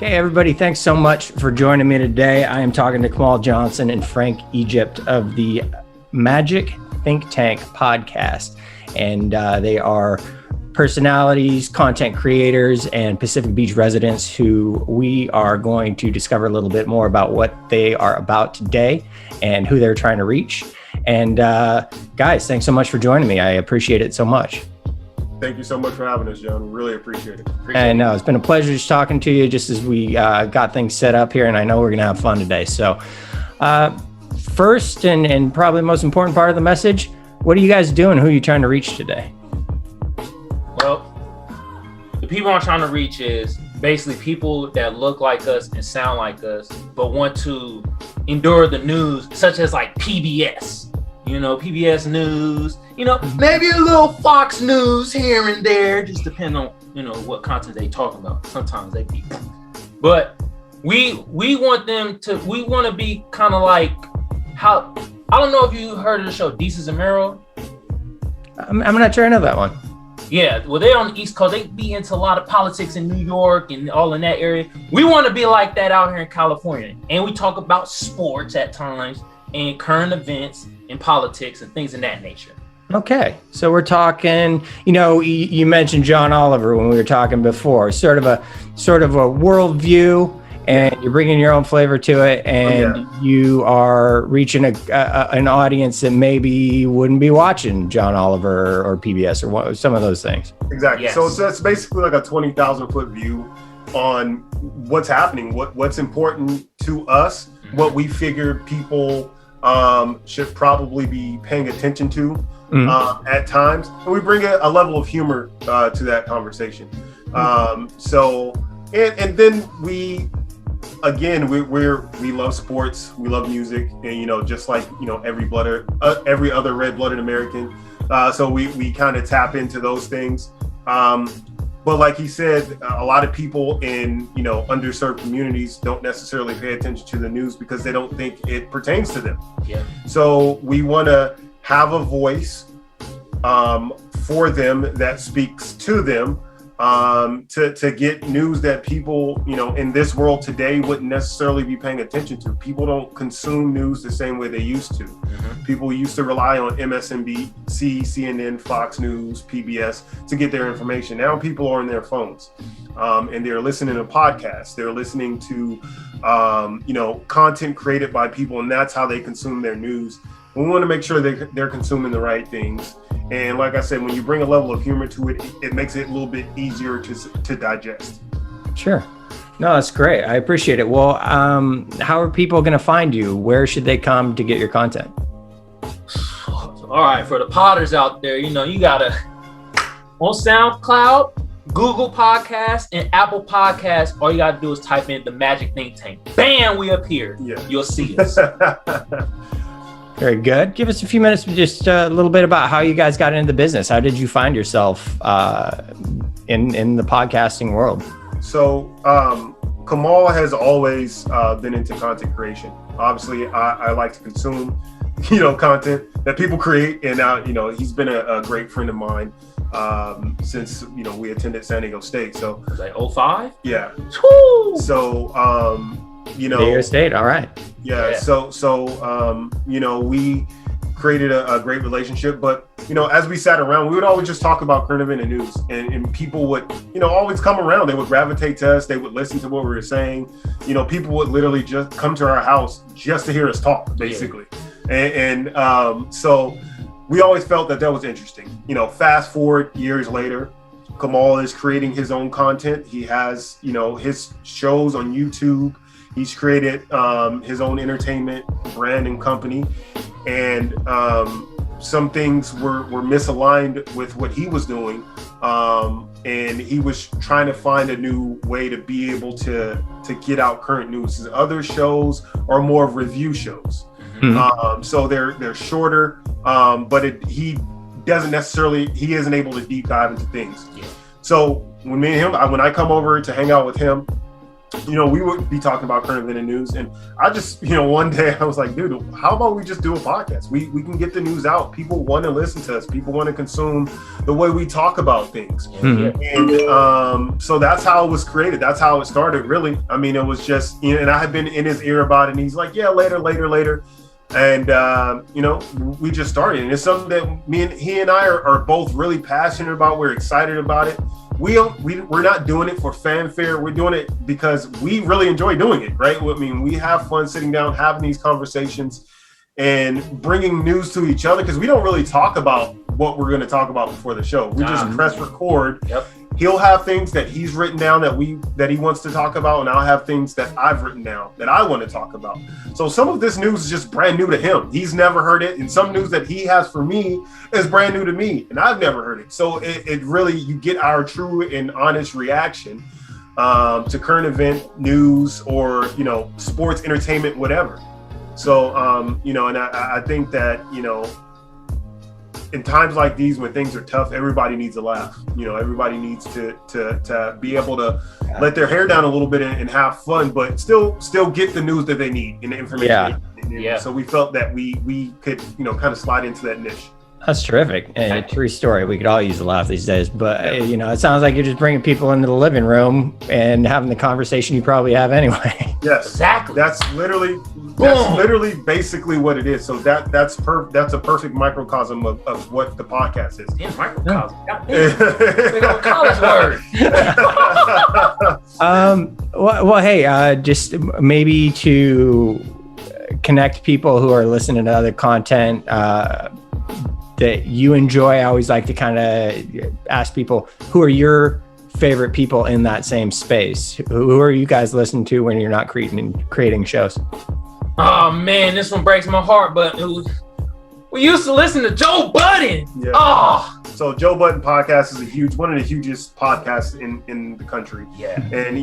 Hey everybody, thanks so much for joining me today. I am talking to Kamal Johnson and Frank Egypt of the Magic Think Tank podcast. And they are personalities, content creators, and Pacific Beach residents who we are going to discover a little bit more about what they are about today and who they're trying to reach. And guys, thanks so much for joining me. I appreciate it so much. Thank you so much for having us, John. Really appreciate it. And it's been a pleasure just talking to you just as we got things set up here, and I know we're going to have fun today. So first and probably the most important part of the message, what are you guys doing? Who are you trying to reach today? Well, the people I'm trying to reach is basically people that look like us and sound like us, but want to endure the news, such as like PBS. PBS News, maybe a little Fox News here and there, just depending on, what content they talk about. Sometimes they be. But we want to be kind of like how, I don't know if you heard of the show, Desus and Mero. I'm not sure I know that one. Yeah, well, they're on the East Coast. They be into a lot of politics in New York and all in that area. We want to be like that out here in California. And we talk about sports at times and current events and politics and things of that nature. Okay, so we're talking, you mentioned John Oliver when we were talking before, sort of a worldview, and you're bringing your own flavor to it, and you are reaching an audience that maybe wouldn't be watching John Oliver or PBS or some of those things. Exactly. Yes. So that's basically like a 20,000 foot view on what's happening, what's important to us, what we figure people should probably be paying attention to at times, and we bring a level of humor to that conversation. So then we love sports, we love music, and just like every other red-blooded American. So we kind of tap into those things. But like he said, a lot of people in underserved communities don't necessarily pay attention to the news because they don't think it pertains to them. Yeah. So we want to have a voice for them that speaks to them, to get news that people in this world today wouldn't necessarily be paying attention to. People don't consume news the same way they used to. People used to rely on MSNBC, CNN, Fox News, PBS to get their information. Now people are on their phones, and they're listening to podcasts. They're listening to, content created by people, and that's how they consume their news. We want to make sure they're consuming the right things. And like I said, when you bring a level of humor to it, it makes it a little bit easier to digest. Sure. No, that's great. I appreciate it. Well, how are people going to find you? Where should they come to get your content? All right, for the potters out there, you gotta on SoundCloud, Google Podcasts, and Apple Podcasts. All you gotta do is type in the Magic Think Tank. Bam, we appear. Yeah. You'll see us. Very good. Give us a few minutes, just a little bit about how you guys got into the business. How did you find yourself in the podcasting world? So Kamal has always been into content creation. Obviously, I like to consume, content that people create, and he's been a great friend of mine since we attended San Diego State. So it was like 05? Yeah. Woo! So San Diego State, all right. Yeah. So we created a great relationship, but as we sat around, we would always just talk about current event and news, and people would always come around. They would gravitate to us. They would listen to what we were saying. People would literally just come to our house just to hear us talk, basically. Yeah. So we always felt that was interesting. Fast forward years later, Kamal is creating his own content. He has his shows on YouTube. He's created his own entertainment brand and company, and some things were misaligned with what he was doing, and he was trying to find a new way to be able to get out current news. His other shows are more of review shows, so they're shorter, but he isn't able to deep dive into things. Yeah. So when I come over to hang out with him, we would be talking about current event and news. And I just, one day I was like, dude, how about we just do a podcast? We can get the news out. People want to listen to us. People want to consume the way we talk about things. Mm-hmm. And so that's how it was created. That's how it started, really. I mean, it was just, and I had been in his ear about it. And he's like, yeah, later. And, we just started. And it's something that he and I are both really passionate about. We're excited about it. We're not doing it for fanfare. We're doing it because we really enjoy doing it, right? I mean, we have fun sitting down, having these conversations and bringing news to each other, because we don't really talk about what we're going to talk about before the show. We just press record. Yep. He'll have things that he's written down that he wants to talk about, and I'll have things that I've written down that I want to talk about. So some of this news is just brand new to him. He's never heard it, and some news that he has for me is brand new to me, and I've never heard it. So it really, you get our true and honest reaction to current event news or sports, entertainment, whatever. So and I think that in times like these, when things are tough, everybody needs a laugh. Everybody needs to be able to let their hair down a little bit and have fun, but still get the news that they need and the information. Yeah. So we felt that we could, kind of slide into that niche. That's terrific. A true story. We could all use a laugh these days, but it sounds like you're just bringing people into the living room and having the conversation you probably have anyway. Yes, exactly. That's literally basically what it is. So that's a perfect microcosm of what the podcast is. Yeah, microcosm. Big old college word. Well, hey, just maybe to connect people who are listening to other content that you enjoy. I always like to kind of ask people, who are your favorite people in that same space? Who are you guys listening to when you're not creating shows? Oh man, this one breaks my heart, but we used to listen to Joe Budden. Yeah. Oh. So Joe Budden podcast is one of the hugest podcasts in the country. Yeah. And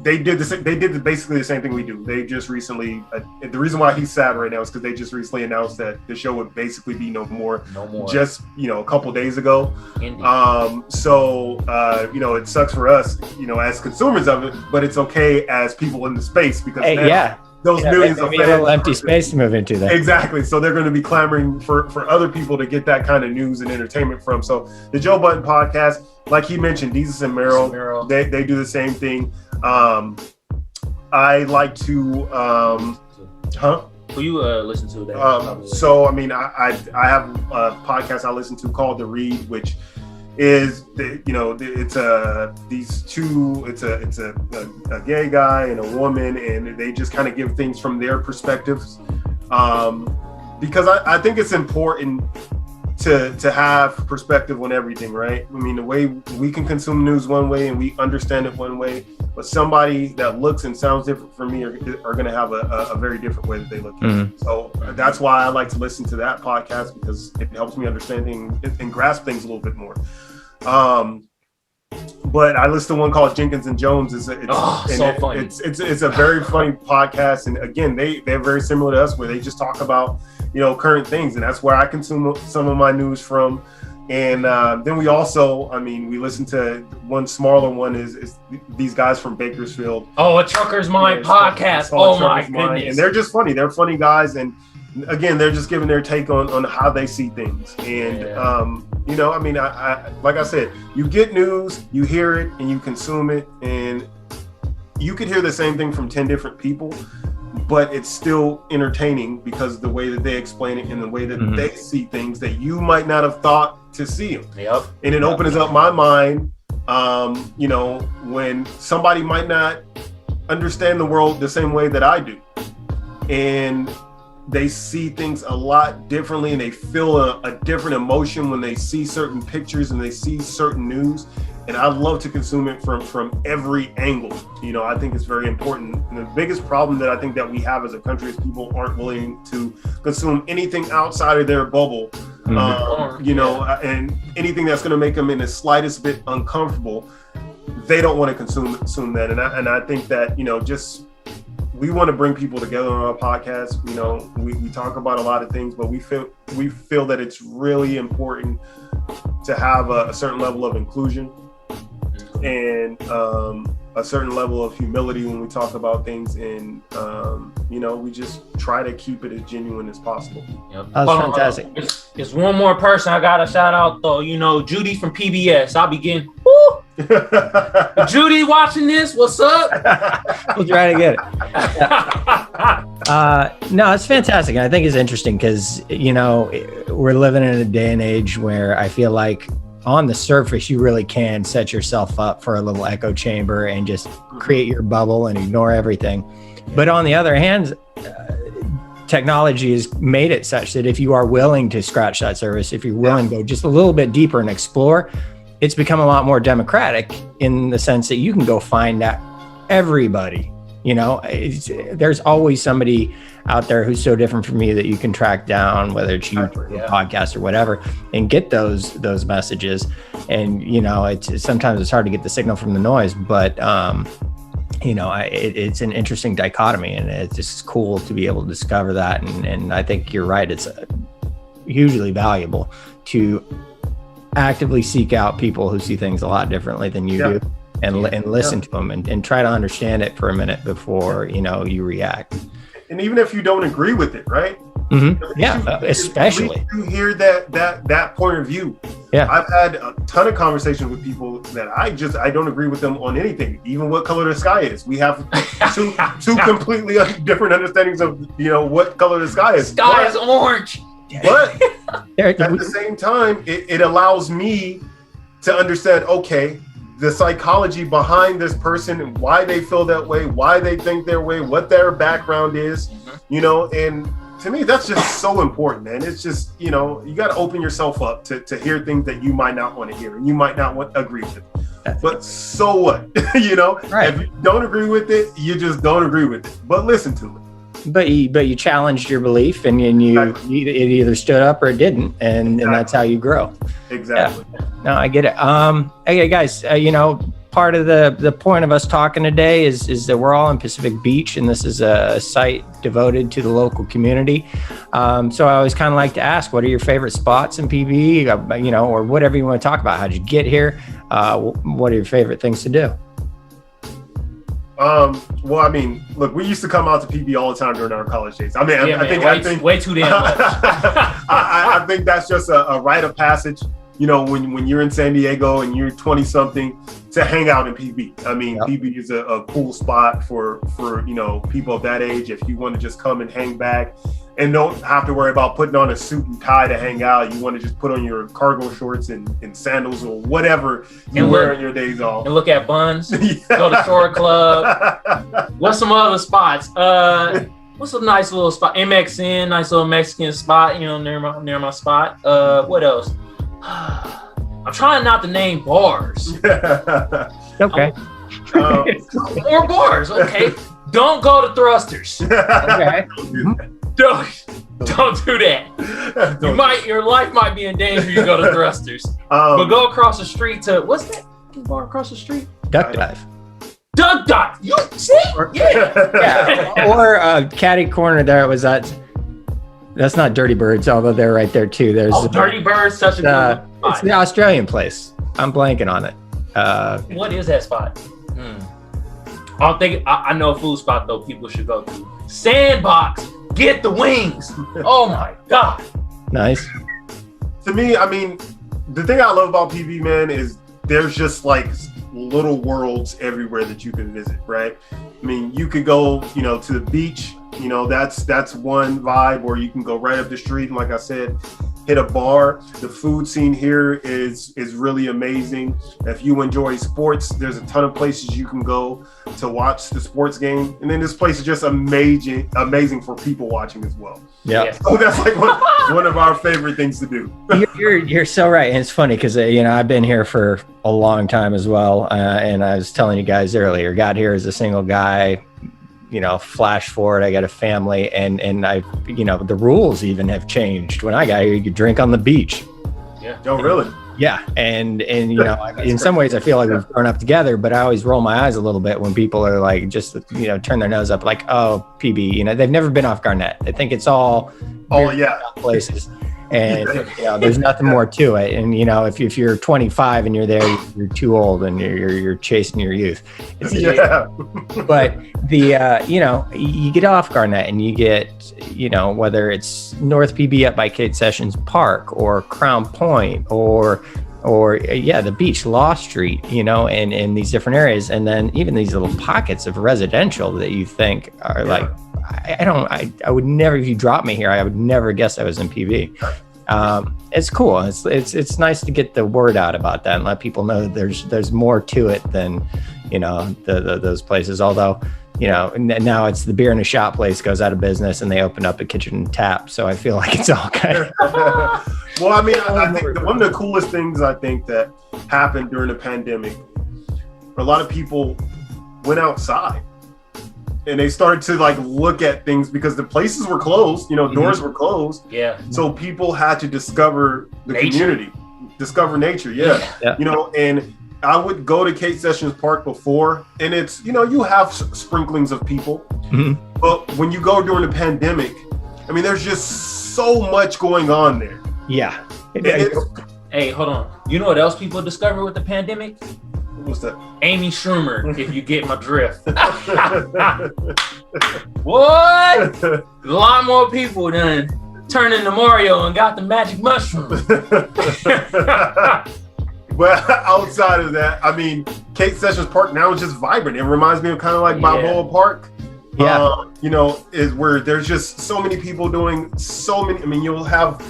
they did basically the same thing we do. They just recently, the reason why he's sad right now is because they just recently announced that the show would basically be no more. Just a couple days ago. Indeed. It sucks for us, as consumers of it, but it's okay as people in the space, because those millions of fans, a little empty space to move into there. Exactly. So they're going to be clamoring for other people to get that kind of news and entertainment from. So the Joe Budden podcast, like he mentioned, Jesus and Meryl, they do the same thing. I like to, Who you listen to? That I have a podcast I listen to called The Read, which is it's a gay guy and a woman, and they just kind of give things from their perspectives, because I think it's important to have perspective on everything, right? I mean, the way we can consume news one way and we understand it one way, but somebody that looks and sounds different from me are going to have a very different way that they look at it. So that's why I like to listen to that podcast, because it helps me understand things and grasp things a little bit more. But I listen to one called Jenkins and Jones. It's funny. It's a very funny podcast, and again, they're very similar to us, where they just talk about current things, and that's where I consume some of my news from. And then we also, we listen to one smaller one is these guys from Bakersfield. Oh, a Trucker's Mind podcast. Oh my goodness! And they're just funny. They're funny guys, and again, they're just giving their take on how they see things. And I like I said, you get news, you hear it, and you consume it, and you could hear the same thing from 10 different people, but it's still entertaining because of the way that they explain it and the way that they see things that you might not have thought to see them. Yep. And it opens up my mind, when somebody might not understand the world the same way that I do, and they see things a lot differently, and they feel a different emotion when they see certain pictures and they see certain news. And I love to consume it from every angle. I think it's very important. And the biggest problem that I think that we have as a country is people aren't willing to consume anything outside of their bubble, and anything that's going to make them in the slightest bit uncomfortable, they don't want to consume that. And I think that, we want to bring people together on our podcast. We talk about a lot of things, but we feel that it's really important to have a certain level of inclusion and a certain level of humility when we talk about things, and we just try to keep it as genuine as possible. Yep. That was fantastic. There's one more person I gotta shout out though. Judy from PBS. I'll begin. Woo! Judy watching this, what's up? We'll try to get it. No, it's fantastic. And I think it's interesting because, we're living in a day and age where I feel like on the surface, you really can set yourself up for a little echo chamber and just create your bubble and ignore everything. But on the other hand, technology has made it such that if you are willing to scratch that surface, if you're willing to go just a little bit deeper and explore, it's become a lot more democratic in the sense that you can go find out everybody. There's always somebody out there who's so different from you that you can track down, whether it's YouTube or podcast or whatever, and get those messages. And sometimes it's hard to get the signal from the noise, but it's an interesting dichotomy, and it's just cool to be able to discover that. And I think you're right; it's hugely valuable to actively seek out people who see things a lot differently than you do, and listen to them and try to understand it for a minute before you react. And even if you don't agree with it, right? Mm-hmm. Especially you hear that point of view. Yeah, I've had a ton of conversations with people that I don't agree with them on anything, even what color the sky is. We have two completely different understandings of what color the sky is. Sky is orange. But at the same time, it allows me to understand, okay, the psychology behind this person and why they feel that way, why they think their way, what their background is, and to me, that's just so important, man. It's just, you got to open yourself up to hear things that you might not want to hear and you might not want to agree with. But so what? Right. If you don't agree with it, you just don't agree with it. But listen to it. But you challenged your belief, and it either stood up or it didn't, and that's how you grow. Exactly. Yeah. No, I get it. Okay, guys, part of the point of us talking today is that we're all in Pacific Beach, and this is a site devoted to the local community. So I always kind of like to ask, what are your favorite spots in PBE, or whatever you want to talk about? How'd you get here? What are your favorite things to do? Well, I mean, look, we used to come out to PB all the time during our college days. I mean, I think way too damn much. I think that's just a rite of passage, when you're in San Diego and you're 20 something, to hang out in PB. I mean, PB is a cool spot for people of that age. If you want to just come and hang back and don't have to worry about putting on a suit and tie to hang out, you want to just put on your cargo shorts and sandals or whatever you wear on your days off. And look at Buns, go to Shore Club. What's some other spots? What's a nice little spot? MXN, nice little Mexican spot, near my spot. What else? I'm trying not to name bars. Okay. More bars, okay. Don't go to Thrusters. Okay. Don't do that. Your life might be in danger. You go to Thrusters, but go across the street to what's that bar across the street? Duck Dive. Duck Dive. You see? Yeah. Or Caddy Corner. There was that. That's not Dirty Birds, although they're right there too. There's Dirty Birds. Such a good spot. It's the Australian place. I'm blanking on it. What is that spot? I know a food spot though. People should go to Sandbox. Get the wings. Oh my God. Nice. To me, I mean, the thing I love about PB, man, is there's just like little worlds everywhere that you can visit, right? I mean, you could go, to the beach, that's one vibe, or you can go right up the street. And like I said, hit a bar. The food scene here is really amazing. If you enjoy sports, there's a ton of places you can go to watch the sports game. And then this place is just amazing for people watching as well. Yeah. So that's like one of our favorite things to do. You're so right. And it's funny because, I've been here for a long time as well. And I was telling you guys earlier, got here as a single guy. Flash forward, I got a family, and I, the rules even have changed. When I got here, you could drink on the beach. Yeah. Oh, really? Yeah. And in some ways I feel like we've grown up together, but I always roll my eyes a little bit when people are like, just, turn their nose up like, oh, PB, they've never been off Garnett. I think it's all places. And there's nothing more to it. And if you're 25 and you're there, you're too old and you're chasing your youth. But you get off Garnett and you get whether it's North PB up by Kate Sessions Park or Crown Point or the beach, Law Street, and in these different areas, and then even these little pockets of residential that you think are like, I would never, if you dropped me here, I would never guess I was in PB. It's cool. It's nice to get the word out about that and let people know that there's more to it than those places. Although now it's the beer in a shop place goes out of business and they open up a kitchen and tap. So I feel like it's all kind of. Well, I mean, I think one of the coolest things I think that happened during the pandemic, a lot of people went outside and they started to like look at things because the places were closed, doors were closed. Yeah. So people had to discover the community, discover nature. Yeah. And I would go to Kate Sessions Park before, and it's, you have sprinklings of people, but when you go during the pandemic, I mean, there's just so much going on there. Yeah. Hey, hold on. You know what else people discovered with the pandemic? What's that? Amy Schumer, if you get my drift. What? A lot more people done turned into Mario and got the magic mushroom. But outside of that, I mean, Kate Sessions Park now is just vibrant. It reminds me of kind of like Balboa Park. Yeah. Is where there's just so many people doing so many. I mean, you'll have,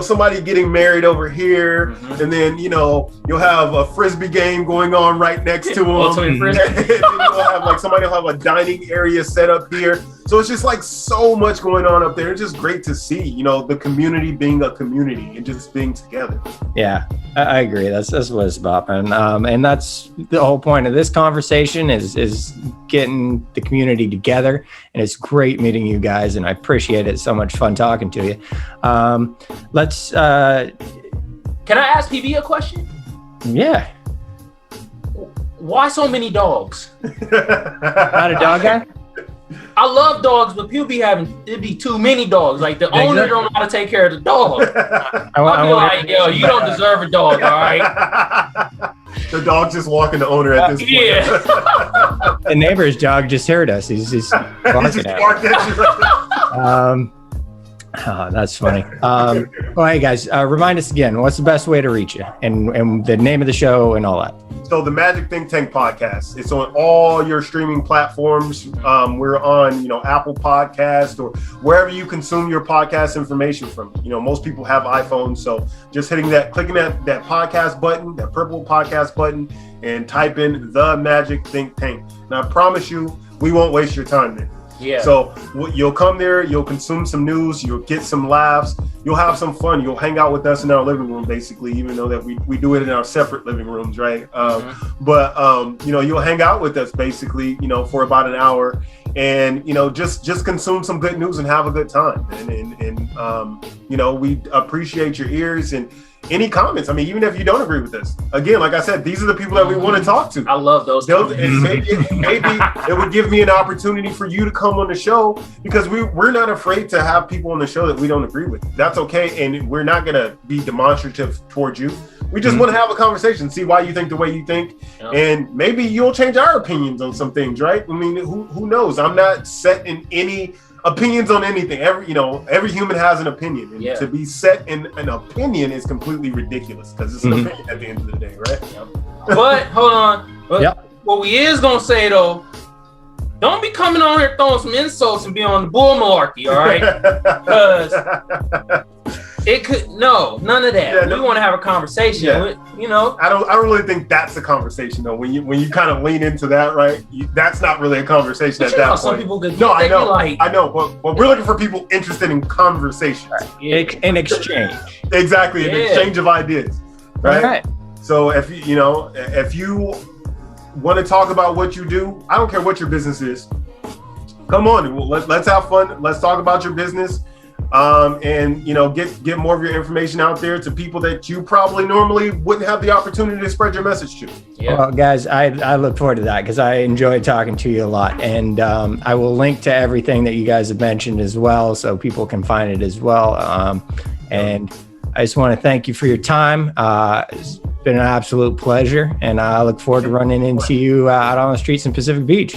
somebody getting married over here, and then, you'll have a Frisbee game going on right next to them. And then you'll have like somebody will have a dining area set up here. So it's just like so much going on up there. It's just great to see, the community being a community and just being together. Yeah, I agree. That's what it's about, man. And that's the whole point of this conversation is getting the community together. And it's great meeting you guys, and I appreciate it. It's so much fun talking to you. Let's. Can I ask PB a question? Yeah. Why so many dogs? Not a dog guy? I love dogs, but people it'd be too many dogs. Like the owner don't know how to take care of the dog. You don't deserve a dog, all right? The dog just walking the owner at this point. Yeah. The neighbor's dog just heard us. He's barking at us. Oh, that's funny. Well, hey guys, remind us again, what's the best way to reach you and the name of the show and all that? So the Magic Think Tank podcast, it's on all your streaming platforms. We're on, Apple Podcast or wherever you consume your podcast information from. Most people have iPhones. So just clicking that podcast button, that purple podcast button, and type in the Magic Think Tank. And I promise you, we won't waste your time there. Yeah. So you'll come there, you'll consume some news, you'll get some laughs, you'll have some fun, you'll hang out with us in our living room, basically, even though that we do it in our separate living rooms, right? But you'll hang out with us basically, for about an hour, and just consume some good news and have a good time, and we appreciate your ears and any comments. I mean, even if you don't agree with us, again, like I said, these are the people that we want to talk to. I love those. And maybe it would give me an opportunity for you to come on the show, because we're not afraid to have people on the show that we don't agree with. That's okay, and we're not gonna be demonstrative towards you. We just want to have a conversation, see why you think the way you think, and maybe you'll change our opinions on some things, right? I mean, who knows? I'm not set in any opinions on anything. Every human has an opinion, and to be set in an opinion is completely ridiculous, because it's an opinion at the end of the day, right? But hold on. What we is gonna say though, don't be coming on here throwing some insults and be on the bull malarkey, all right? Because none of that. We want to have a conversation. I don't really think that's a conversation though. When you kind of lean into that, right? That's not really a conversation at that point. Some people could I know, but we're looking for people interested in conversations, in exchange. Exactly, an exchange of ideas, right? So if you want to talk about what you do, I don't care what your business is. Come on, let's have fun. Let's talk about your business. And get more of your information out there to people that you probably normally wouldn't have the opportunity to spread your message to. Well, guys, I look forward to that, because I enjoy talking to you a lot, and I will link to everything that you guys have mentioned as well, so people can find it as well. And I just want to thank you for your time. It's been an absolute pleasure, and I look forward to running into you out on the streets in Pacific Beach.